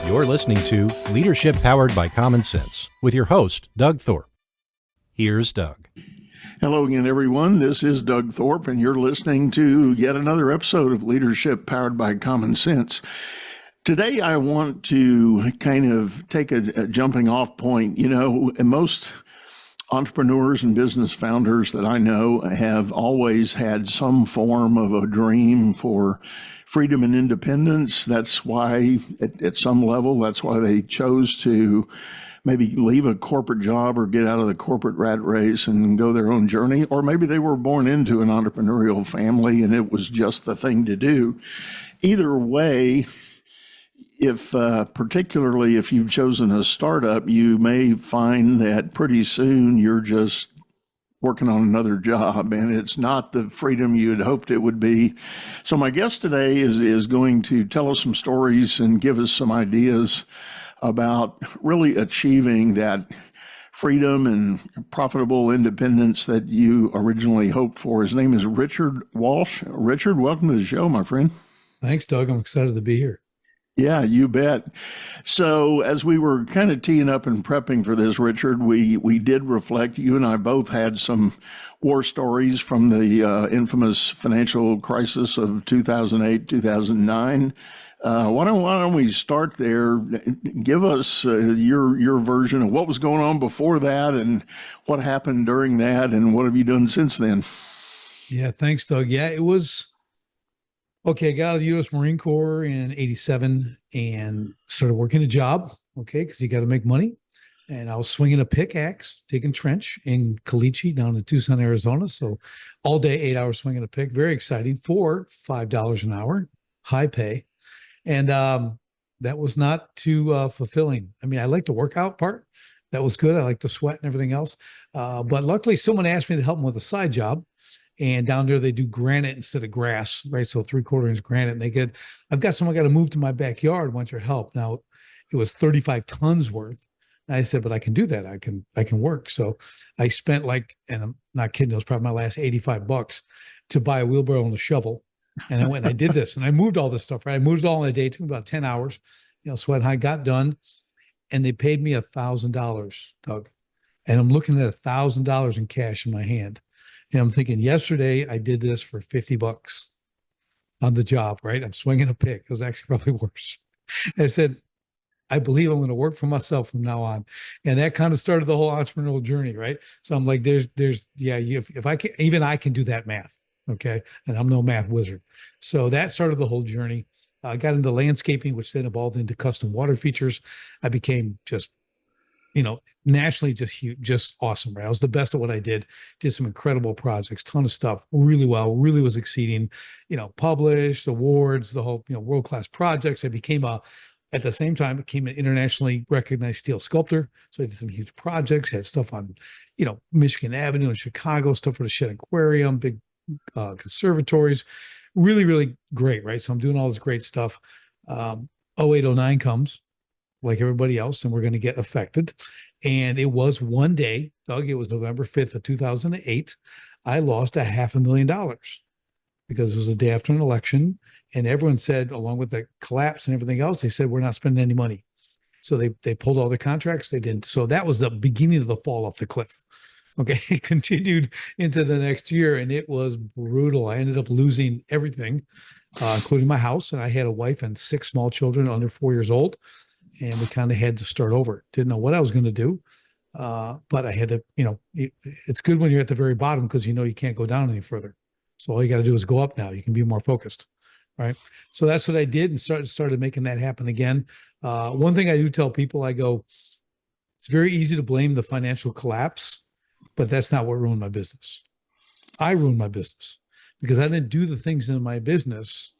You're listening to Leadership Powered by Common Sense with your host, Doug Thorpe. Here's Doug. Hello again, everyone. This is Doug Thorpe, and you're listening to yet another episode of Leadership Powered by Common Sense. Today, I want to kind of take a jumping off point. You know, most entrepreneurs and business founders that I know have always had some form of a dream for freedom and independence. That's why, at some level, that's why they chose to maybe leave a corporate job or get out of the corporate rat race and go their own journey. Or maybe they were born into an entrepreneurial family and it was just the thing to do. Either way, particularly if you've chosen a startup, you may find that pretty soon you're just working on another job and it's not the freedom you had hoped it would be. So my guest today is going to tell us some stories and give us some ideas about really achieving that freedom and profitable independence that you originally hoped for. His name is Richard Walsh. Richard, welcome to the show, my friend. Thanks, Doug. I'm excited to be here. Yeah, you bet. So as we were kind of teeing up and prepping for this, Richard, we did reflect. You and I both had some war stories from the infamous financial crisis of 2008, 2009. Why don't we start there? Give us your version of what was going on before that and what happened during that and what have you done since then? Yeah, thanks, Doug. Yeah, it was... Okay, I got out of the U.S. Marine Corps in 87 and started working a job, because you got to make money. And I was swinging a pickaxe, taking trench in Caliche down in Tucson, Arizona. So all day, 8 hours swinging a pick. Very exciting for $5 an hour, high pay. And that was not too fulfilling. I mean, I like the workout part. That was good. I like the sweat and everything else. But luckily, someone asked me to help them with a side job. And down there, they do granite instead of grass, right? So 3/4 inch granite. And I've got someone got to move to my backyard. Want your help? Now, it was 35 tons worth. And I said, but I can do that. I can work. So I spent and I'm not kidding, it was probably my last $85 to buy a wheelbarrow and a shovel. And I went and I did this and I moved all this stuff, right? I moved it all in a day. It took about 10 hours, sweat high, got done. And they paid me $1,000, Doug. And I'm looking at $1,000 in cash in my hand. And I'm thinking, yesterday I did this for $50 on the job, right? I'm swinging a pick. It was actually probably worse. And I said, I believe I'm going to work for myself from now on. And that kind of started the whole entrepreneurial journey, right? So I'm like, if I can, even I can do that math, okay? And I'm no math wizard. So that started the whole journey. I got into landscaping, which then evolved into custom water features. I became just nationally just huge, just awesome, right? I was the best at what I did some incredible projects, ton of stuff, really well, really was exceeding, published, awards, the whole, world-class projects. I became at the same time, became an internationally recognized steel sculptor. So I did some huge projects, had stuff on, Michigan Avenue in Chicago, stuff for the Shed Aquarium, big conservatories, really, really great, right? So I'm doing all this great stuff. 0809 comes, like everybody else, and we're going to get affected. And it was one day, Doug, it was November 5th of 2008. I lost $500,000 because it was the day after an election. And everyone said, along with the collapse and everything else, they said, we're not spending any money. So they pulled all their contracts. They didn't. So that was the beginning of the fall off the cliff. Okay. It continued into the next year and it was brutal. I ended up losing everything, including my house. And I had a wife and 6 small children under 4 years old. And we kind of had to start over. Didn't know what I was going to do. But I had to, it's good when you're at the very bottom because you can't go down any further. So all you got to do is go up now. You can be more focused, right? So that's what I did and started making that happen again. One thing I do tell people, I go, it's very easy to blame the financial collapse, but that's not what ruined my business. I ruined my business because I didn't do the things in my business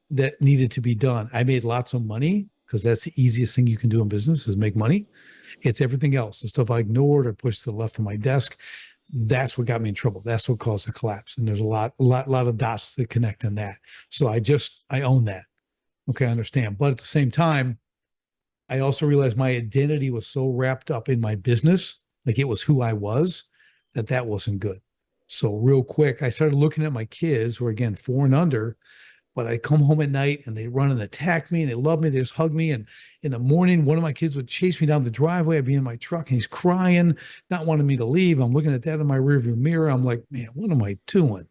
that needed to be done. I made lots of money, because that's the easiest thing you can do in business is make money. It's everything else, the stuff I ignored or pushed to the left of my desk. That's what got me in trouble. That's what caused the collapse. And there's a lot of dots that connect in that. So I own that. Okay, I understand. But at the same time, I also realized my identity was so wrapped up in my business, like it was who I was, that wasn't good. So real quick, I started looking at my kids who are, again, 4 and under, but I come home at night and they run and attack me and they love me. They just hug me. And in the morning, one of my kids would chase me down the driveway. I'd be in my truck and he's crying, not wanting me to leave. I'm looking at that in my rearview mirror. I'm like, man, what am I doing?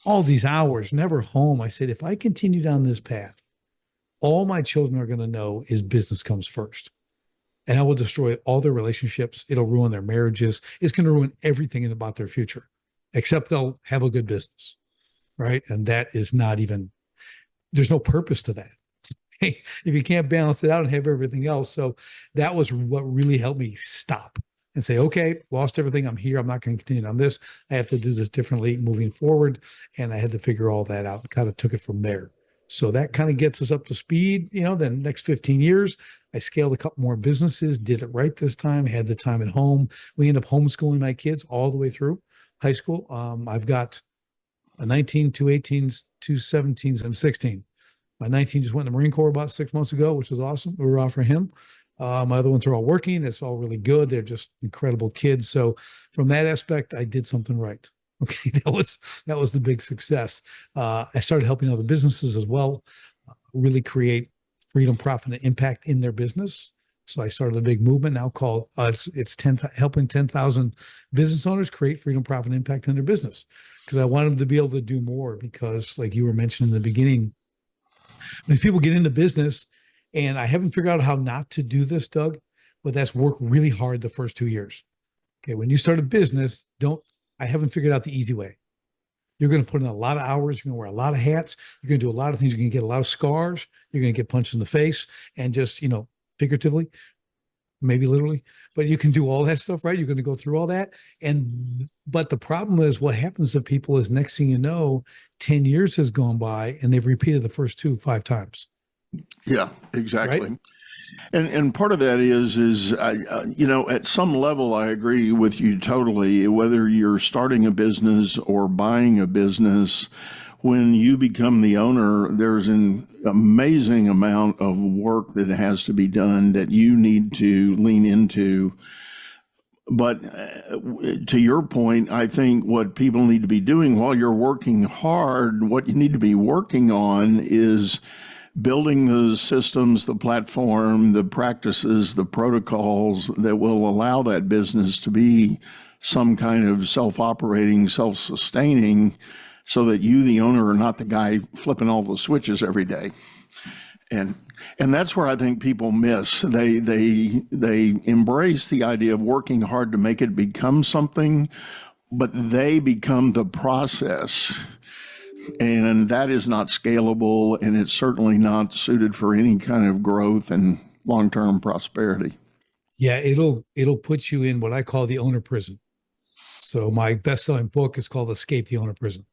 All these hours, never home. I said, if I continue down this path, all my children are going to know is business comes first. And I will destroy all their relationships. It'll ruin their marriages. It's going to ruin everything about their future, except they'll have a good business, right? And that is not even, there's no purpose to that. If you can't balance it out and have everything else. So that was what really helped me stop and say, okay, lost everything. I'm here. I'm not going to continue on this. I have to do this differently moving forward. And I had to figure all that out, kind of took it from there. So that kind of gets us up to speed. Then next 15 years, I scaled a couple more businesses, did it right this time, had the time at home. We ended up homeschooling my kids all the way through high school. I've got a 19, two 18s, two 17s, and 16. My 19 just went in the Marine Corps about 6 months ago, which was awesome. We were off for him. My other ones are all working. It's all really good. They're just incredible kids. So from that aspect, I did something right. Okay, that was the big success. I started helping other businesses as well, really create freedom, profit, and impact in their business. So I started a big movement now called helping 10,000 business owners create freedom, profit, and impact in their business. Because I want them to be able to do more. Because like you were mentioning in the beginning, when people get into business, and I haven't figured out how not to do this, Doug, but that's work really hard the first 2 years. Okay, when you start a business, I haven't figured out the easy way. You're going to put in a lot of hours. You're going to wear a lot of hats. You're going to do a lot of things. You're going to get a lot of scars. You're going to get punched in the face and just, figuratively, maybe literally, but you can do all that stuff, right? You're going to go through all that. But the problem is what happens to people is next thing you know, 10 years has gone by and they've repeated the first 5 times. Yeah, exactly. Right? And part of that is at some level, I agree with you totally. Whether you're starting a business or buying a business, when you become the owner, there's an amazing amount of work that has to be done that you need to lean into. But to your point, I think what people need to be doing while you're working hard, what you need to be working on is building the systems, the platform, the practices, the protocols that will allow that business to be some kind of self-operating, self-sustaining, so that you, the owner, are not the guy flipping all the switches every day. And that's where I think people miss. They embrace the idea of working hard to make it become something, but they become the process. And that is not scalable, and it's certainly not suited for any kind of growth and long-term prosperity. Yeah, it'll put you in what I call the owner prison. So my best-selling book is called Escape the Owner Prison.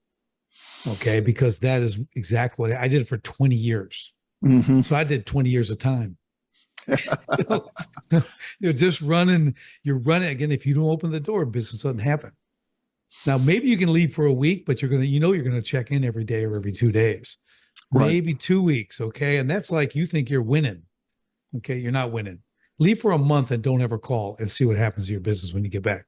Okay, because that is exactly what I did it for 20 years. Mm-hmm. So I did 20 years of time. So you're just running again. If you don't open the door, business doesn't happen. Now, maybe you can leave for a week, but you're going to check in every day or every 2 days, Right. Maybe 2 weeks. Okay. And that's like, you think you're winning. Okay. You're not winning. Leave for a month and don't ever call and see what happens to your business when you get back.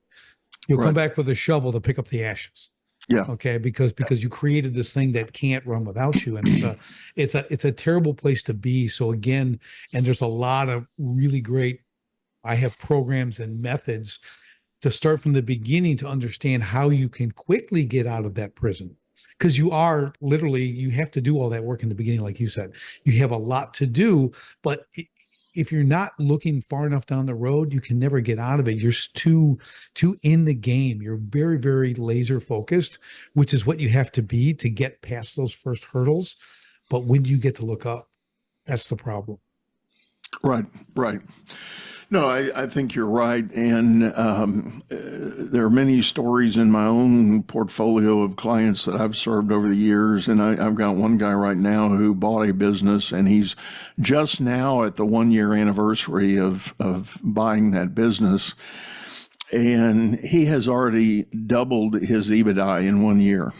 You'll come back with a shovel to pick up the ashes. Yeah. Okay. Because you created this thing that can't run without you. And it's a terrible place to be. So again, and there's a lot of really great, I have programs and methods to start from the beginning to understand how you can quickly get out of that prison. Because you have to do all that work in the beginning, like you said. You have a lot to do, but if you're not looking far enough down the road, you can never get out of it. You're too in the game. You're very, very laser focused, which is what you have to be to get past those first hurdles. But when do you get to look up? That's the problem. Right. No, I think you're right. And there are many stories in my own portfolio of clients that I've served over the years. And I've got one guy right now who bought a business, and he's just now at the 1-year anniversary of buying that business. And he has already doubled his EBITDA in 1 year.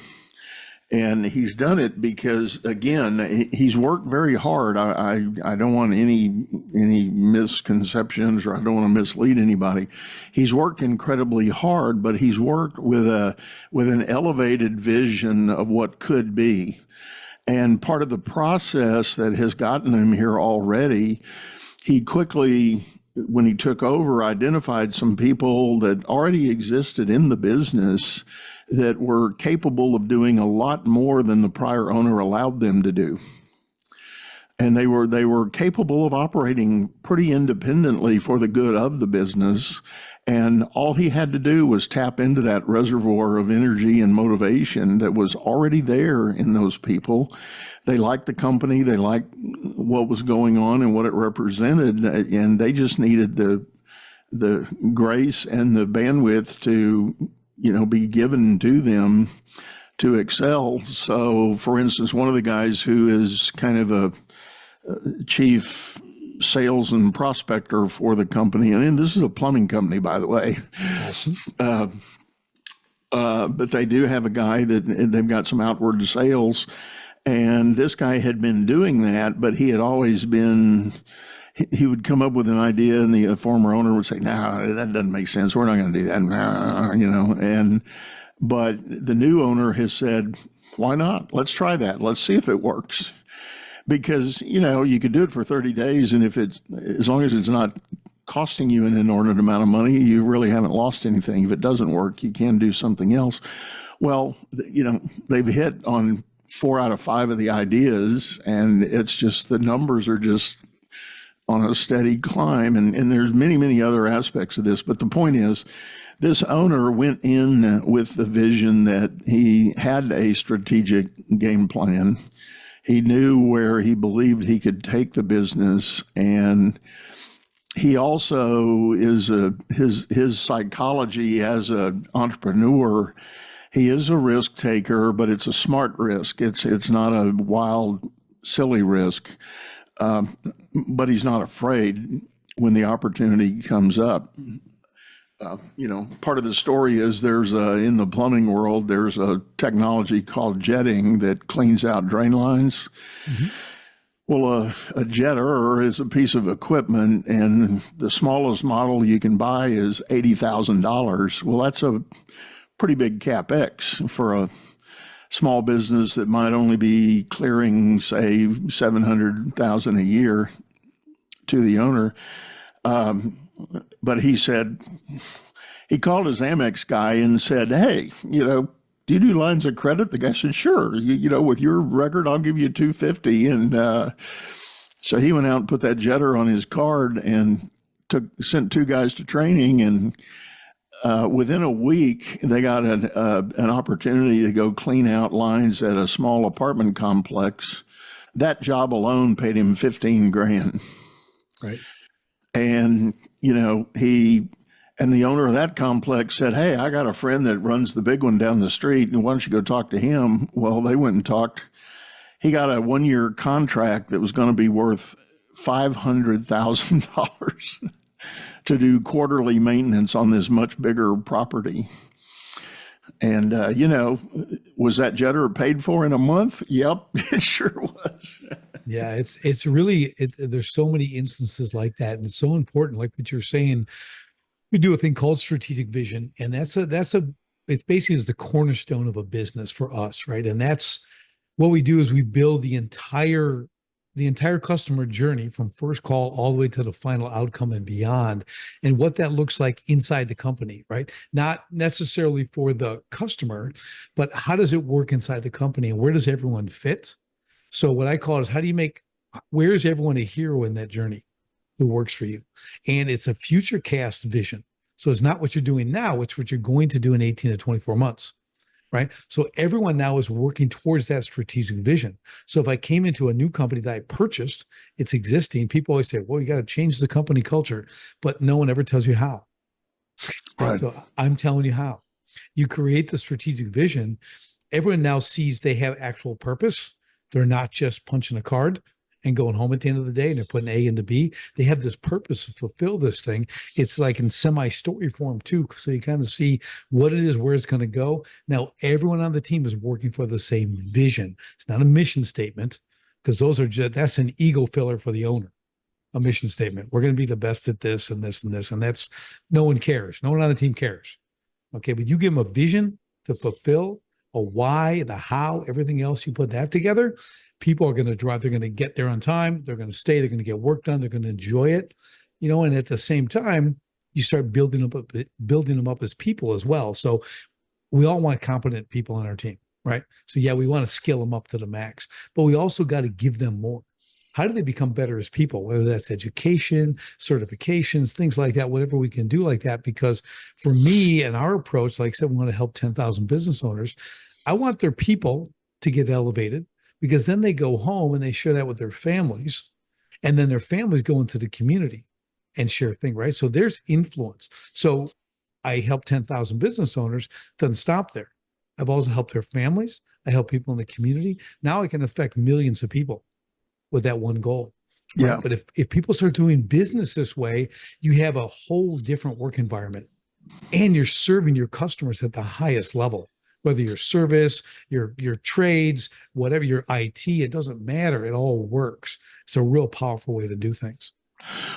And he's done it because, again, he's worked very hard. I don't want any misconceptions, or I don't want to mislead anybody. He's worked incredibly hard, but he's worked with an elevated vision of what could be. And part of the process that has gotten him here already, he quickly, when he took over, identified some people that already existed in the business that were capable of doing a lot more than the prior owner allowed them to do. And they were capable of operating pretty independently for the good of the business. And all he had to do was tap into that reservoir of energy and motivation that was already there in those people. They liked the company, they liked what was going on and what it represented, and they just needed the grace and the bandwidth to, be given to them to excel. So, for instance, one of the guys who is kind of a chief sales and prospector for the company, and this is a plumbing company, by the way. Awesome. But they do have a guy that they've got some outward sales, and this guy had been doing that, but he had always been. He would come up with an idea, and the former owner would say, "No, that doesn't make sense. We're not going to do that." No, but the new owner has said, "Why not? Let's try that. Let's see if it works." Because, you could do it for 30 days, and as long as it's not costing you an inordinate amount of money, you really haven't lost anything. If it doesn't work, you can do something else. Well, they've hit on 4 out of 5 of the ideas, and it's just the numbers are just on a steady climb. And there's many, many other aspects of this. But the point is, this owner went in with the vision that he had a strategic game plan. He knew where he believed he could take the business, and he also is his psychology as an entrepreneur. He is a risk taker, but it's a smart risk. It's not a wild, silly risk, but he's not afraid when the opportunity comes up. Part of the story is in the plumbing world, there's a technology called jetting that cleans out drain lines. Mm-hmm. Well, a jetter is a piece of equipment, and the smallest model you can buy is $80,000. Well, that's a pretty big CapEx for a small business that might only be clearing, say, $700,000 a year to the owner. But he said, he called his Amex guy and said, "Hey, do you do lines of credit?" The guy said, "Sure. With your record, I'll give you $250." And so he went out and put that jetter on his card and sent 2 guys to training. And within a week, they got an opportunity to go clean out lines at a small apartment complex. That job alone paid him $15,000. Right. And, the owner of that complex said, "Hey, I got a friend that runs the big one down the street, and why don't you go talk to him?" Well, they went and talked. He got a 1-year contract that was going to be worth $500,000 to do quarterly maintenance on this much bigger property. And, was that jetter paid for in a month? Yep, it sure was. Yeah, it's really, there's so many instances like that. And it's so important, like what you're saying. We do a thing called strategic vision, and it's basically is the cornerstone of a business for us, right? And that's what we do is we build the entire customer journey from first call all the way to the final outcome and beyond, and what that looks like inside the company, right? Not necessarily for the customer, but how does it work inside the company, and where does everyone fit? So what I call is, where is everyone a hero in that journey who works for you? And it's a future cast vision. So it's not what you're doing now, it's what you're going to do in 18 to 24 months, right? So everyone now is working towards that strategic vision. So if I came into a new company that I purchased, it's existing, people always say, well, you got to change the company culture, but no one ever tells you how. Right. So I'm telling you how. You create the strategic vision. Everyone now sees they have actual purpose. They're not just punching a card and going home at the end of the day, and they're putting A into B. They have this purpose to fulfill this thing. It's like in semi-story form too. So you kind of see what it is, where it's going to go. Now, everyone on the team is working for the same vision. It's not a mission statement, because that's an ego filler for the owner. A mission statement. We're going to be the best at this and this and this. And no one cares. No one on the team cares. Okay. But you give them a vision to fulfill, a why, the how, everything else, you put that together, people are going to drive. They're going to get there on time. They're going to stay. They're going to get work done. They're going to enjoy it, and at the same time, you start building them up as people as well. So we all want competent people on our team, right? So yeah, we want to skill them up to the max, but we also got to give them more. How do they become better as people? Whether that's education, certifications, things like that, whatever we can do like that. Because for me and our approach, like I said, we want to help 10,000 business owners. I want their people to get elevated, because then they go home and they share that with their families, and then their families go into the community and share things, right? So there's influence. So I help 10,000 business owners. Doesn't stop there. I've also helped their families. I help people in the community. Now I can affect millions of people with that one goal. Right? Yeah. But if people start doing business this way, you have a whole different work environment, and you're serving your customers at the highest level, whether your service, your trades, whatever, your IT, it doesn't matter. It all works. It's a real powerful way to do things.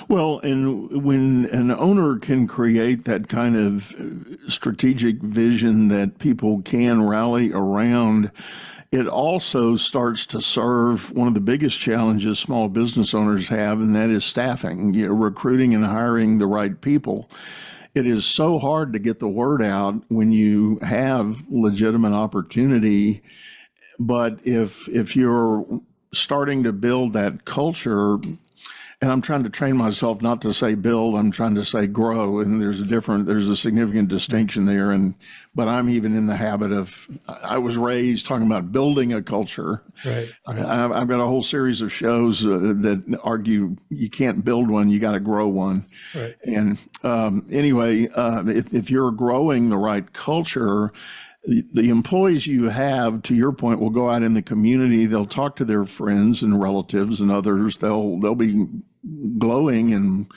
Well, and when an owner can create that kind of strategic vision that people can rally around, it also starts to serve one of the biggest challenges small business owners have, and that is staffing, recruiting and hiring the right people. It is so hard to get the word out when you have legitimate opportunity, but if you're starting to build that culture, and I'm trying to train myself not to say build, I'm trying to say grow. And there's a significant distinction there. But I'm even in the habit of, I was raised talking about building a culture. Right. I've got a whole series of shows that argue you can't build one, you got to grow one. Right. And anyway, if you're growing the right culture, the employees you have, to your point, will go out in the community. They'll talk to their friends and relatives and others. They'll be glowing and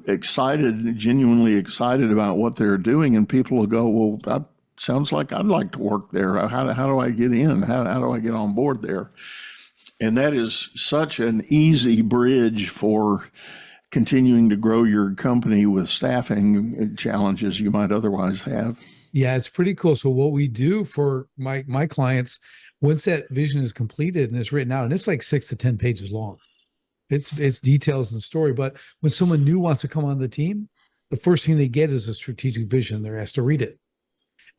excited, genuinely excited about what they're doing. And people will go, "Well, that sounds like I'd like to work there. How do I get in? How do I get on board there?" And that is such an easy bridge for continuing to grow your company with staffing challenges you might otherwise have. Yeah, it's pretty cool. So what we do for my clients, once that vision is completed and it's written out, and it's like 6 to 10 pages long, it's details and story. But when someone new wants to come on the team, the first thing they get is a strategic vision. They're asked to read it.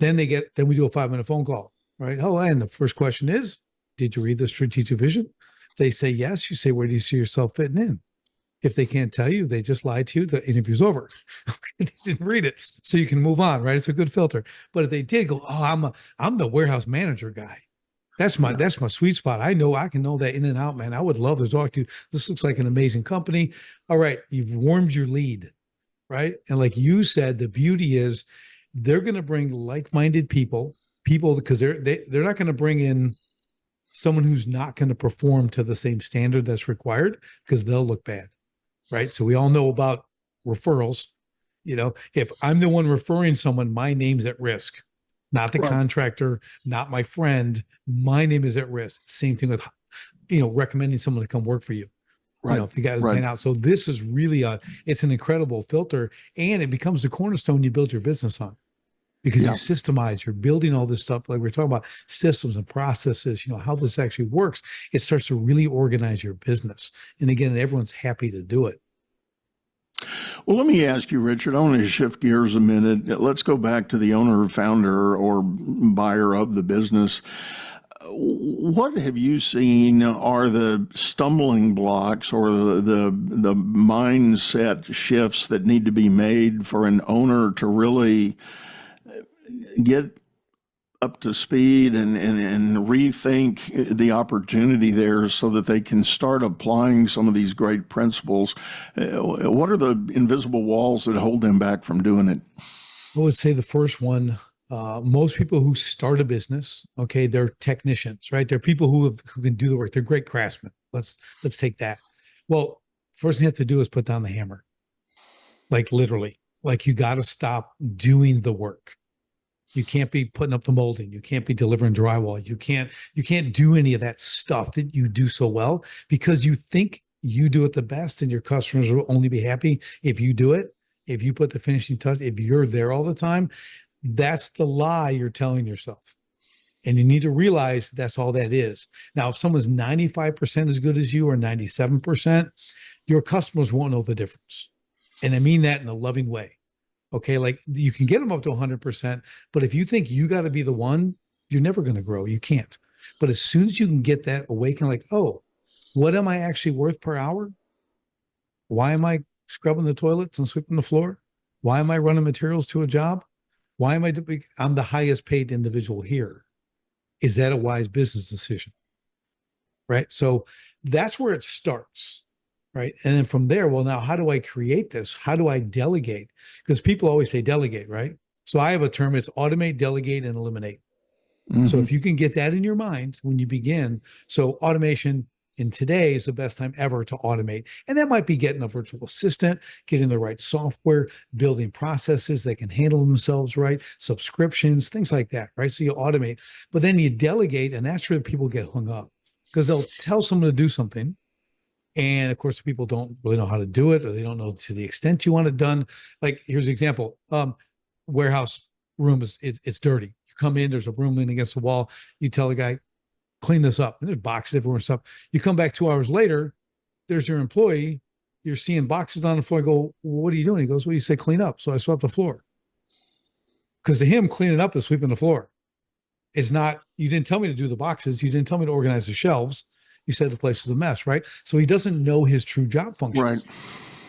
Then we do a 5-minute phone call, right? Oh, and the first question is, did you read the strategic vision? If they say yes, you say, where do you see yourself fitting in? If they can't tell you, they just lied to you, the interview's over. They didn't read it. So you can move on, right? It's a good filter. But if they did go, oh, I'm the warehouse manager guy. That's my sweet spot. I can know that in and out, man. I would love to talk to you. This looks like an amazing company. All right, you've warmed your lead, right? And like you said, the beauty is they're going to bring like-minded people because they're not going to bring in someone who's not going to perform to the same standard that's required, because they'll look bad. Right. So we all know about referrals. If I'm the one referring someone, my name's at risk, not the contractor, not my friend. My name is at risk. Same thing with, recommending someone to come work for you. Right. If the guy's paying out. So this is really it's an incredible filter, and it becomes the cornerstone you build your business on, because you systemize, you're building all this stuff. Like we're talking about systems and processes, how this actually works. It starts to really organize your business. And again, everyone's happy to do it. Well, let me ask you, Richard, I want to shift gears a minute. Let's go back to the owner, founder, or buyer of the business. What have you seen are the stumbling blocks or the mindset shifts that need to be made for an owner to really get up to speed and rethink the opportunity there so that they can start applying some of these great principles? What are the invisible walls that hold them back from doing it? I would say the first one, most people who start a business, okay, they're technicians, right? They're people who can do the work. They're great craftsmen. Let's take that. Well, first thing you have to do is put down the hammer. Like literally, like you got to stop doing the work. You can't be putting up the molding. You can't be delivering drywall. You can't do any of that stuff that you do so well, because you think you do it the best, and your customers will only be happy if you do it. If you put the finishing touch, if you're there all the time. That's the lie you're telling yourself. And you need to realize that's all that is. Now, if someone's 95% as good as you or 97%, your customers won't know the difference. And I mean that in a loving way. Okay. Like you can get them up to 100%, but if you think you got to be the one, you're never going to grow. You can't. But as soon as you can get that awakened, like, oh, what am I actually worth per hour? Why am I scrubbing the toilets and sweeping the floor? Why am I running materials to a job? Why am I'm the highest paid individual here. Is that a wise business decision? Right. So that's where it starts. Right. And then from there, well, now how do I create this? How do I delegate? Because people always say delegate, right? So I have a term, it's automate, delegate, and eliminate. Mm-hmm. So if you can get that in your mind when you begin, so automation in today is the best time ever to automate. And that might be getting a virtual assistant, getting the right software, building processes that can handle themselves right, subscriptions, things like that, right? So you automate, but then you delegate, and that's where people get hung up because they'll tell someone to do something. And of course, people don't really know how to do it, or they don't know to the extent you want it done. Like here's an example. Warehouse room it's dirty. You come in, there's a room leaning against the wall. You tell the guy, clean this up. And there's boxes everywhere and stuff. You come back 2 hours later, there's your employee. You're seeing boxes on the floor. I go, well, what are you doing? He goes, well, you say clean up. So I swept the floor. Because to him, cleaning up is sweeping the floor. It's not, you didn't tell me to do the boxes. You didn't tell me to organize the shelves. You said the place is a mess, right? So he doesn't know his true job functions. Right.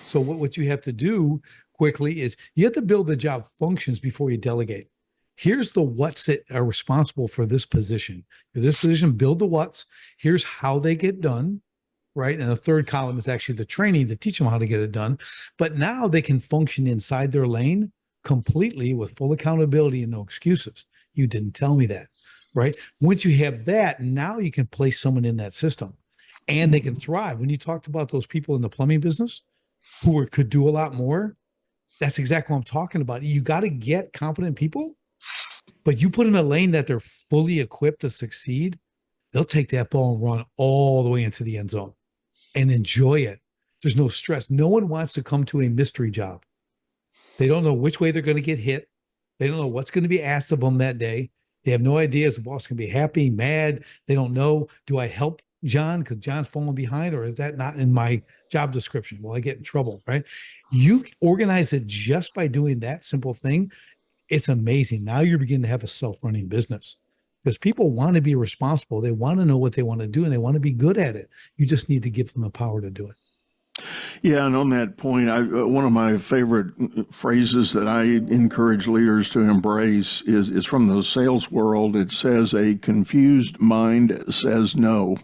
So what you have to do quickly is you have to build the job functions before you delegate. Here's the what's that are responsible for this position. For this position, build the what's. Here's how they get done, right? And the third column is actually the training to teach them how to get it done. But now they can function inside their lane completely with full accountability and no excuses. You didn't tell me that. Right. Once you have that, now you can place someone in that system and they can thrive. When you talked about those people in the plumbing business who could do a lot more, that's exactly what I'm talking about. You got to get competent people, but you put them in a lane that they're fully equipped to succeed. They'll take that ball and run all the way into the end zone and enjoy it. There's no stress. No one wants to come to a mystery job. They don't know which way they're going to get hit. They don't know what's going to be asked of them that day. They have no idea if the boss can be happy, mad. They don't know. Do I help John because John's falling behind, or is that not in my job description? Will I get in trouble, right? You organize it just by doing that simple thing. It's amazing. Now you're beginning to have a self-running business because people want to be responsible. They want to know what they want to do and they want to be good at it. You just need to give them the power to do it. Yeah, and on that point, one of my favorite phrases that I encourage leaders to embrace is from the sales world. It says, a confused mind says no.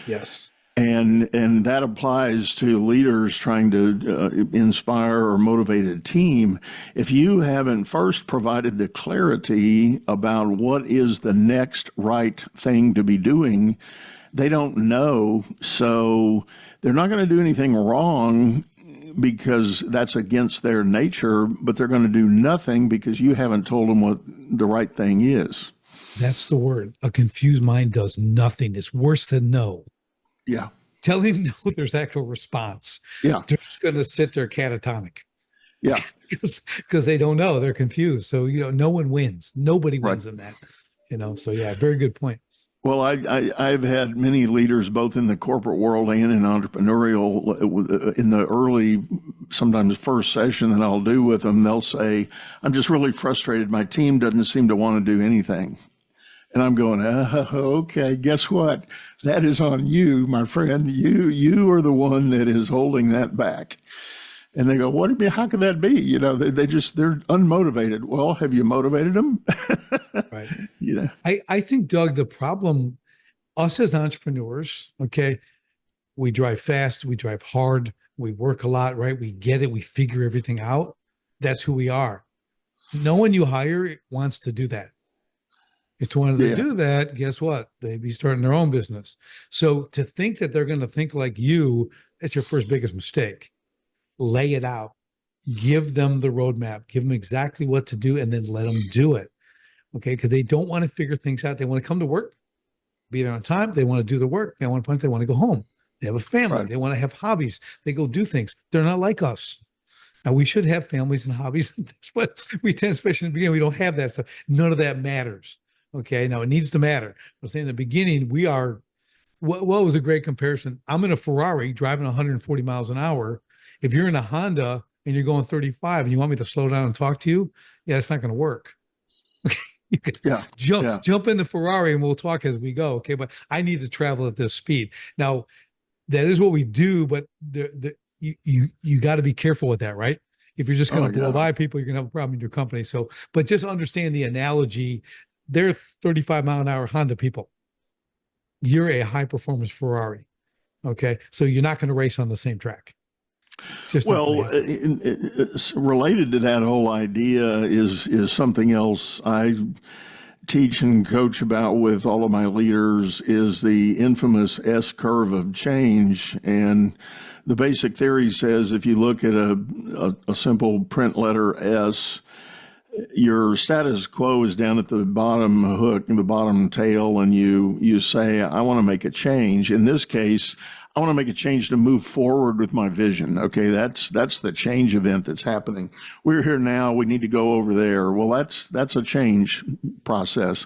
Yes. And that applies to leaders trying to inspire or motivate a team. If you haven't first provided the clarity about what is the next right thing to be doing, they don't know. So they're not going to do anything wrong because that's against their nature, but they're going to do nothing because you haven't told them what the right thing is. That's the word. A confused mind does nothing. It's worse than no. Yeah. Tell him no, there's actual response. Yeah. They're just going to sit there catatonic. Yeah. Because they don't know. They're confused. So, no one wins. Nobody wins in that. So yeah, very good point. Well, I've had many leaders, both in the corporate world and in entrepreneurial, in the early, sometimes first session that I'll do with them, they'll say, I'm just really frustrated. My team doesn't seem to want to do anything. And I'm going, okay, guess what? That is on you, my friend. You are the one that is holding that back. And they go, what do you mean? How could that be? They're unmotivated. Well, have you motivated them? Right. I think, Doug, the problem, us as entrepreneurs, okay, we drive fast, we drive hard, we work a lot, right? We get it. We figure everything out. That's who we are. No one you hire wants to do that. If they wanted to do that, guess what? They'd be starting their own business. So to think that they're going to think like you, that's your first biggest mistake. Lay it out, give them the roadmap, give them exactly what to do, and then let them do it. Okay. Because they don't want to figure things out. They want to come to work, be there on time. They want to do the work. They want to go home. They have a family. Right. They want to have hobbies. They go do things. They're not like us. Now we should have families and hobbies and things, but we tend, especially in the beginning, we don't have that stuff. None of that matters. Okay. Now it needs to matter. I'm saying in the beginning, we are, what was a great comparison? I'm in a Ferrari driving 140 miles an hour. If you're in a Honda and you're going 35 and you want me to slow down and talk to you, yeah, it's not going to work. You can jump in the Ferrari and we'll talk as we go. Okay. But I need to travel at this speed. Now, that is what we do, but you got to be careful with that, right? If you're just going to blow by people, you're going to have a problem in your company. So, but just understand the analogy. They're 35 mile an hour Honda people. You're a high performance Ferrari. Okay. So you're not going to race on the same track. It's related to that whole idea is something else I teach and coach about with all of my leaders is the infamous S curve of change. And the basic theory says if you look at a simple print letter S, your status quo is down at the bottom hook, the bottom tail, and you say, I want to make a change. In this case, I want to make a change to move forward with my vision. Okay, that's the change event that's happening. We're here now, we need to go over there. Well, that's a change process.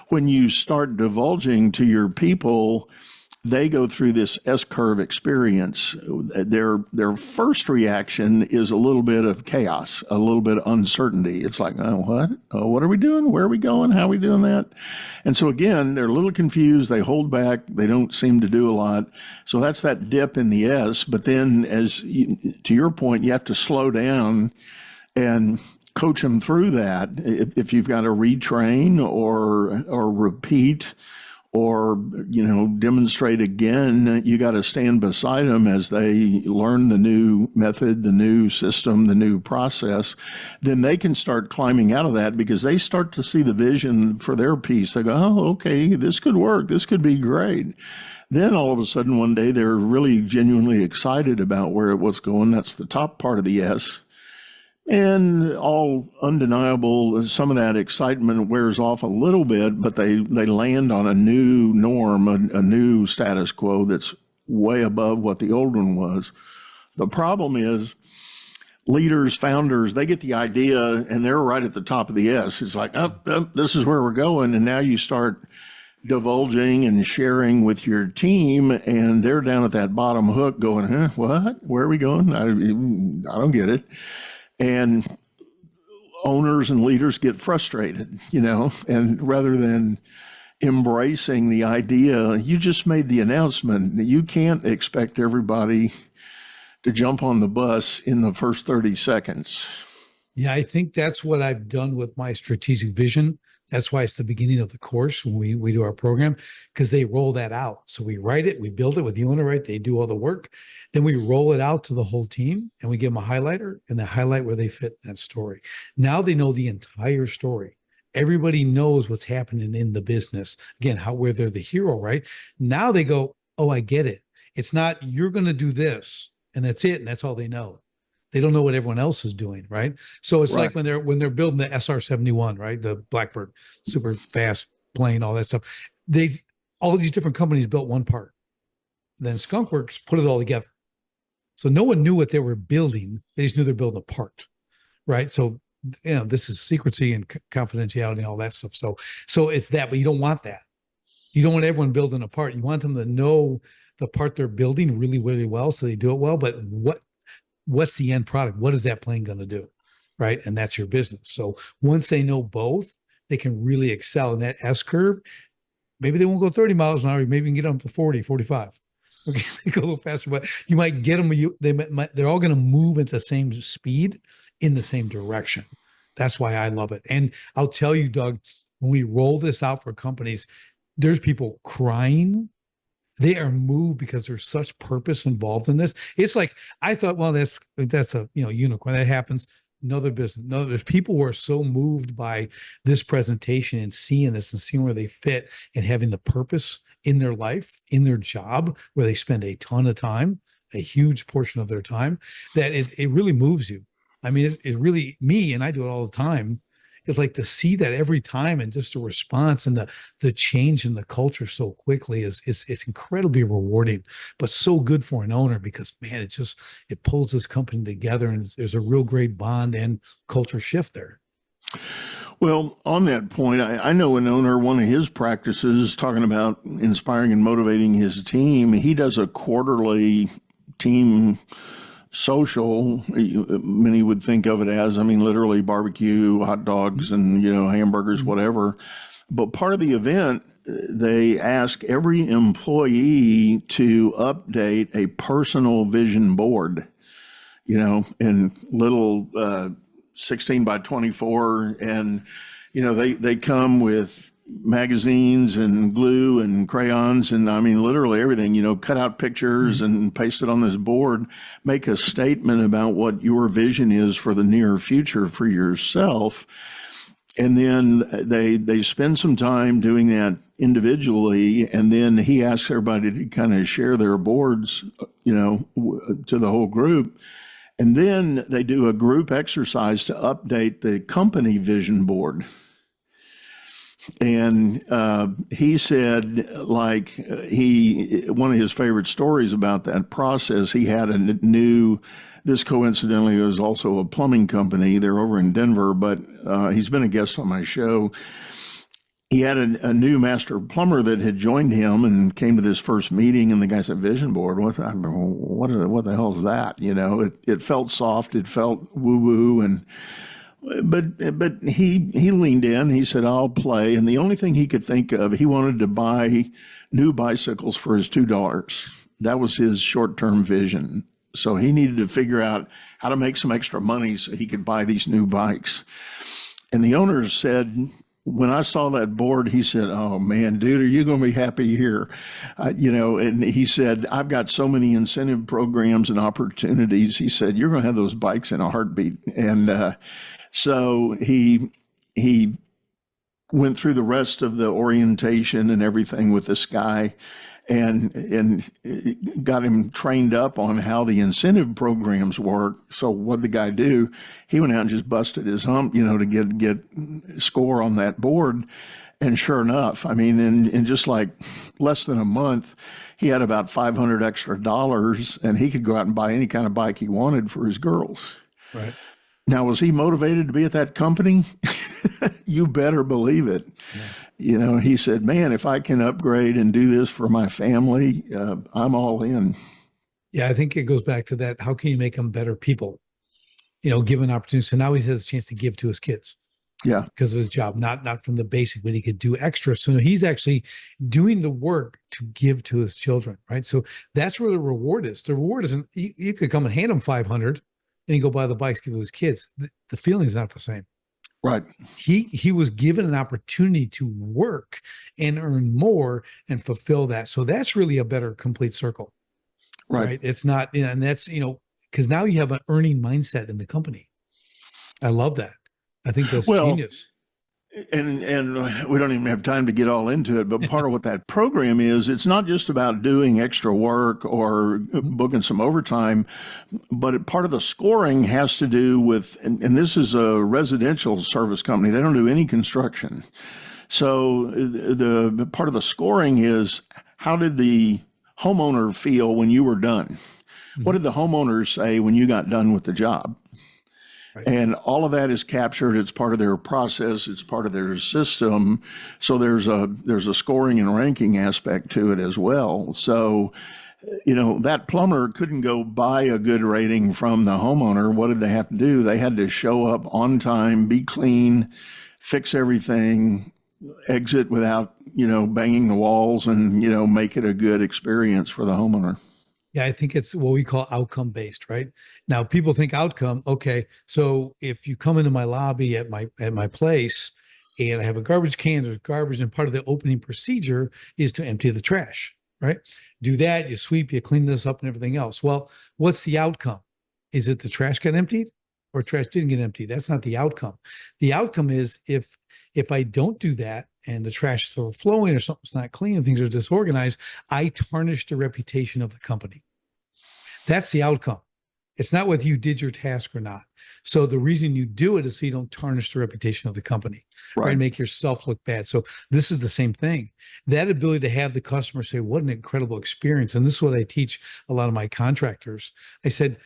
When you start divulging to your people, they go through this S-curve experience. Their first reaction is a little bit of chaos, a little bit of uncertainty. It's like, oh, what? Oh, what are we doing? Where are we going? How are we doing that? And so again, they're a little confused. They hold back. They don't seem to do a lot. So that's that dip in the S. But then to your point, you have to slow down and coach them through that. If you've got to retrain or repeat, or, demonstrate again, you got to stand beside them as they learn the new method, the new system, the new process. Then they can start climbing out of that because they start to see the vision for their piece. They go, oh, okay, this could work. This could be great. Then all of a sudden one day they're really genuinely excited about where it was going. That's the top part of the S. And all undeniable, some of that excitement wears off a little bit, but they land on a new norm, a new status quo that's way above what the old one was. The problem is leaders, founders, they get the idea and they're right at the top of the S. It's like, oh, this is where we're going. And now you start divulging and sharing with your team, and they're down at that bottom hook going, huh, what? Where are we going? I don't get it. And owners and leaders get frustrated, and rather than embracing the idea, you just made the announcement. You can't expect everybody to jump on the bus in the first 30 seconds. Yeah, I think that's what I've done with my strategic vision. That's why it's the beginning of the course when we do our program, because they roll that out. So we write it, we build it with the owner, right? They do all the work. Then we roll it out to the whole team and we give them a highlighter and they highlight where they fit in that story. Now they know the entire story. Everybody knows what's happening in the business. Again, where they're the hero, right? Now they go, oh, I get it. It's not, you're going to do this and that's it. And that's all they know. They don't know what everyone else is doing, right? So it's like when they're building the SR-71, right? The Blackbird, super fast plane, all that stuff. All these different companies built one part. Then Skunkworks put it all together. So no one knew what they were building. They just knew they're building a part, right? So this is secrecy and confidentiality and all that stuff. So it's that, but you don't want that. You don't want everyone building a part. You want them to know the part they're building really, really well, so they do it well. But what's the end product? What is that plane going to do? Right. And that's your business. So once they know both, they can really excel in that S curve. Maybe they won't go 30 miles an hour. Maybe you can get them to 40, 45. Okay. They go a little faster, but you might get them. They're all going to move at the same speed in the same direction. That's why I love it. And I'll tell you, Doug, when we roll this out for companies, there's people crying. They are moved because there's such purpose involved in this. It's like, I thought, well, that's a unicorn. That happens. Another business. No, there's people who are so moved by this presentation and seeing this and seeing where they fit and having the purpose in their life, in their job, where they spend a ton of time, a huge portion of their time, that it really moves you. I mean, it really, me, and I do it all the time. It's like to see that every time and just the response and the change in the culture so quickly it's incredibly rewarding, but so good for an owner because, man, it pulls this company together and there's a real great bond and culture shift there. Well, on that point, I know an owner, one of his practices, talking about inspiring and motivating his team, he does a quarterly team social. Many would think of it as, I mean, literally barbecue, hot dogs, and, hamburgers, whatever. But part of the event, they ask every employee to update a personal vision board, in little 16 by 24. And, they come with magazines and glue and crayons and, I mean, literally everything, cut out pictures and paste it on this board, make a statement about what your vision is for the near future for yourself. And then they spend some time doing that individually, and then he asks everybody to kind of share their boards, to the whole group. And then they do a group exercise to update the company vision board. And he said, one of his favorite stories about that process, he had this coincidentally was also a plumbing company. They're over in Denver, but he's been a guest on my show. He had a new master plumber that had joined him and came to this first meeting, and the guy said, "Vision board? What the hell is that?" It felt soft, it felt woo-woo, but he leaned in. He said, "I'll play." And the only thing he could think of, he wanted to buy new bicycles for his $2. That was his short-term vision. So he needed to figure out how to make some extra money so he could buy these new bikes. And the owner said, when I saw that board, he said, "Oh man, dude, are you going to be happy here?" And he said, "I've got so many incentive programs and opportunities." He said, "You're going to have those bikes in a heartbeat." And so he went through the rest of the orientation and everything with this guy, and got him trained up on how the incentive programs work. So what the guy do? He went out and just busted his hump, to get score on that board. And sure enough, I mean, in just like less than a month, he had about $500 extra, and he could go out and buy any kind of bike he wanted for his girls. Right. Now, was he motivated to be at that company? You better believe it. Yeah. He said, "Man, if I can upgrade and do this for my family, I'm all in." Yeah, I think it goes back to that. How can you make them better people? Given opportunities. So now he has a chance to give to his kids. Yeah. Because of his job, not from the basic, but he could do extra. So he's actually doing the work to give to his children, right? So that's where the reward is. The reward isn't, you could come and hand him 500 and he go buy the bikes, give to his kids. The feeling is not the same. Right. He was given an opportunity to work and earn more and fulfill that. So that's really a better complete circle. Right. It's not, and that's, because now you have an earning mindset in the company. I love that. I think that's genius. And we don't even have time to get all into it, but part of what that program is, it's not just about doing extra work or booking some overtime, but part of the scoring has to do with, and this is a residential service company. They don't do any construction. So the part of the scoring is, how did the homeowner feel when you were done? What did the homeowners say when you got done with the job? Right. And all of that is captured. It's part of their process. It's part of their system. So there's a scoring and ranking aspect to it as well. So, that plumber couldn't go buy a good rating from the homeowner. What did they have to do? They had to show up on time, be clean, fix everything, exit without, banging the walls, and, make it a good experience for the homeowner. Yeah, I think it's what we call outcome based, right? Now, people think outcome. Okay, so if you come into my lobby at my place, and I have a garbage can, there's garbage, and part of the opening procedure is to empty the trash, right? Do that, you sweep, you clean this up, and everything else. Well, what's the outcome? Is it the trash got emptied, or trash didn't get emptied? That's not the outcome. The outcome is if I don't do that, and the trash is overflowing, or something's not clean, and things are disorganized, I tarnish the reputation of the company. That's the outcome. It's not whether you did your task or not. So the reason you do it is so you don't tarnish the reputation of the company, right? And make yourself look bad. So this is the same thing. That ability to have the customer say, "What an incredible experience." And this is what I teach a lot of my contractors. I said,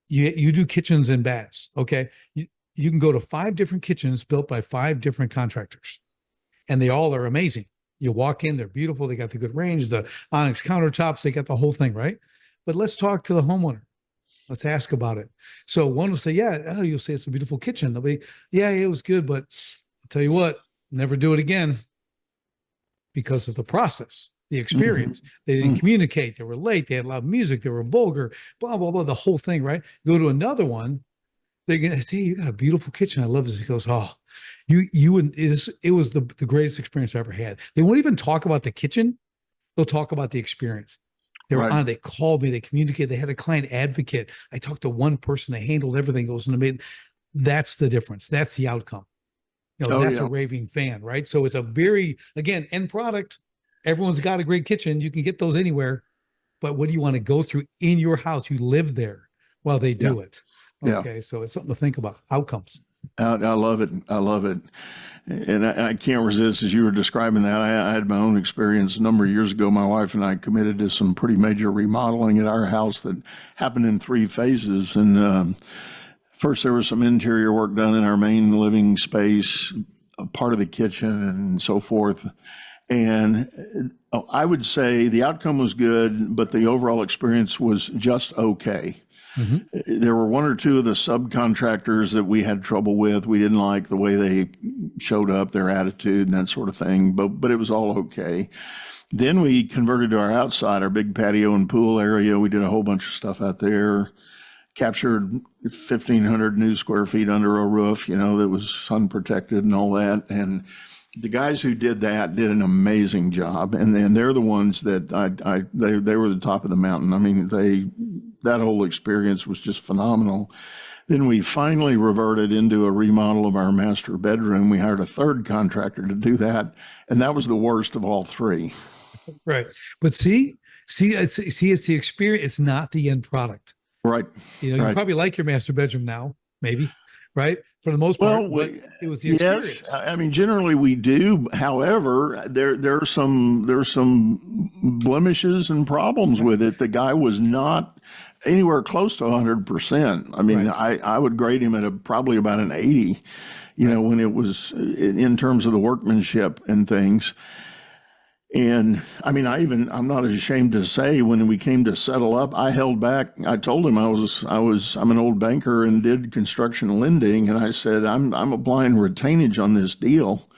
you do kitchens and baths. Okay. You you can go to 5 different kitchens built by 5 different contractors, and they all are amazing. You walk in, they're beautiful. They got the good range, the onyx countertops, they got the whole thing, right? But let's talk to the homeowner. Let's ask about it. So one will say, yeah, oh, you'll say it's a beautiful kitchen. They'll be, yeah, it was good, but I'll tell you what, never do it again because of the process, the experience. They didn't communicate. They were late. They had loud music. They were vulgar, blah, blah, blah, the whole thing, right? Go to another one. They're going to say, you got a beautiful kitchen. I love this. He goes, oh, it was the greatest experience I ever had. They won't even talk about the kitchen. They'll talk about the experience. They were on, they called me, they communicated, they had a client advocate. I talked to one person, they handled everything. It was amazing. That's the difference. That's the outcome. That's a raving fan, right? So it's a very, again, end product. Everyone's got a great kitchen. You can get those anywhere. But what do you want to go through in your house? You live there while they do it. Okay, so it's something to think about. Outcomes. I love it. I love it. And I can't resist, as you were describing that, I had my own experience a number of years ago. My wife and I committed to some pretty major remodeling at our house that happened in 3 phases. And first, there was some interior work done in our main living space, a part of the kitchen and so forth. And I would say the outcome was good, but the overall experience was just okay. There were 1 or 2 of the subcontractors that we had trouble with. We didn't like the way they showed up, their attitude and that sort of thing, but it was all okay. Then we converted to our outside, our big patio and pool area. We did a whole bunch of stuff out there, captured 1,500 new square feet under a roof, that was unprotected and all that. And the guys who did that did an amazing job. And then they're the ones that they were the top of the mountain. I mean, that whole experience was just phenomenal. Then we finally reverted into a remodel of our master bedroom. We hired a 3rd contractor to do that. And that was the worst of all 3. Right. But see, it's the experience. It's not the end product. Right. You probably like your master bedroom now, maybe. Right. For the most part, but it was the experience. Yes, I mean, generally we do. However, there's some blemishes and problems with it. The guy was not anywhere close to 100%. I mean, I would grade him at probably about an 80, when it was in terms of the workmanship and things. And I mean, I'm not ashamed to say, when we came to settle up, I held back. I told him I'm an old banker and did construction lending. And I said, I'm applying retainage on this deal.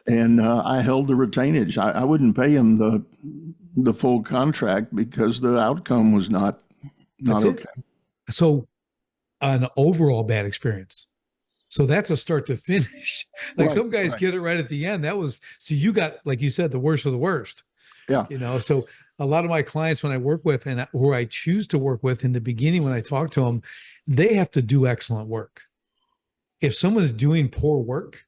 And I held the retainage. I wouldn't pay him the full contract because the outcome was not okay. So an overall bad experience. So that's a start to finish. Some guys get it right at the end. So you got, like you said, the worst of the worst. Yeah. So a lot of my clients, when I work with and who I choose to work with in the beginning, when I talk to them, they have to do excellent work. If someone's doing poor work,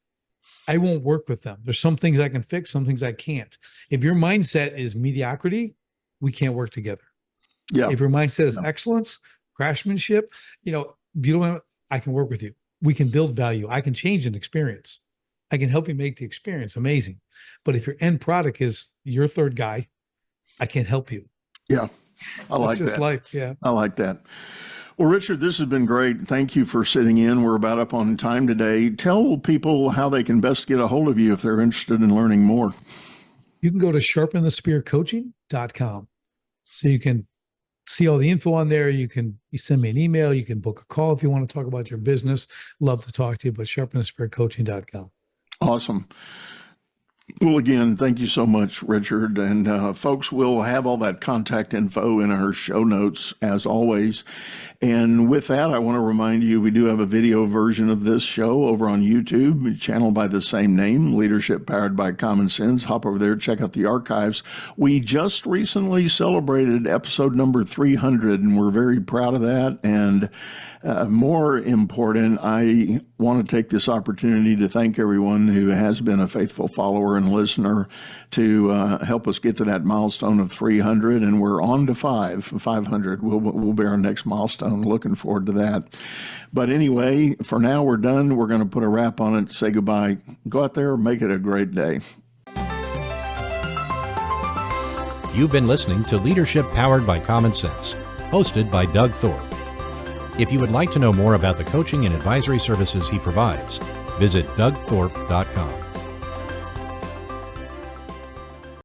I won't work with them. There's some things I can fix, some things I can't. If your mindset is mediocrity, we can't work together. Yeah. If your mindset is excellence, craftsmanship, I can work with you. We can build value. I can change an experience. I can help you make the experience amazing. But if your end product is your 3rd guy, I can't help you. Yeah. I like that. It's just life. Yeah. I like that. Well, Richard, this has been great. Thank you for sitting in. We're about up on time today. Tell people how they can best get a hold of you if they're interested in learning more. You can go to sharpenthespearcoaching.com. So you can see all the info on there. You send me an email. You can book a call if you want to talk about your business. Love to talk to you, but sharpenthespearcoaching.com. Awesome. Well, again, thank you so much, Richard. And folks, we'll have all that contact info in our show notes, as always. And with that, I want to remind you, we do have a video version of this show over on YouTube, channel by the same name, Leadership Powered by Common Sense. Hop over there, check out the archives. We just recently celebrated episode number 300, and we're very proud of that. And more important, I want to take this opportunity to thank everyone who has been a faithful follower and listener to help us get to that milestone of 300, and we're on to 500. Will be our next milestone. Looking forward to that. But anyway, for now, we're done. We're going to put a wrap on it, say goodbye. Go out there, make it a great day. You've been listening to Leadership Powered by Common Sense, hosted by Doug Thorpe. If you would like to know more about the coaching and advisory services he provides, visit dougthorpe.com.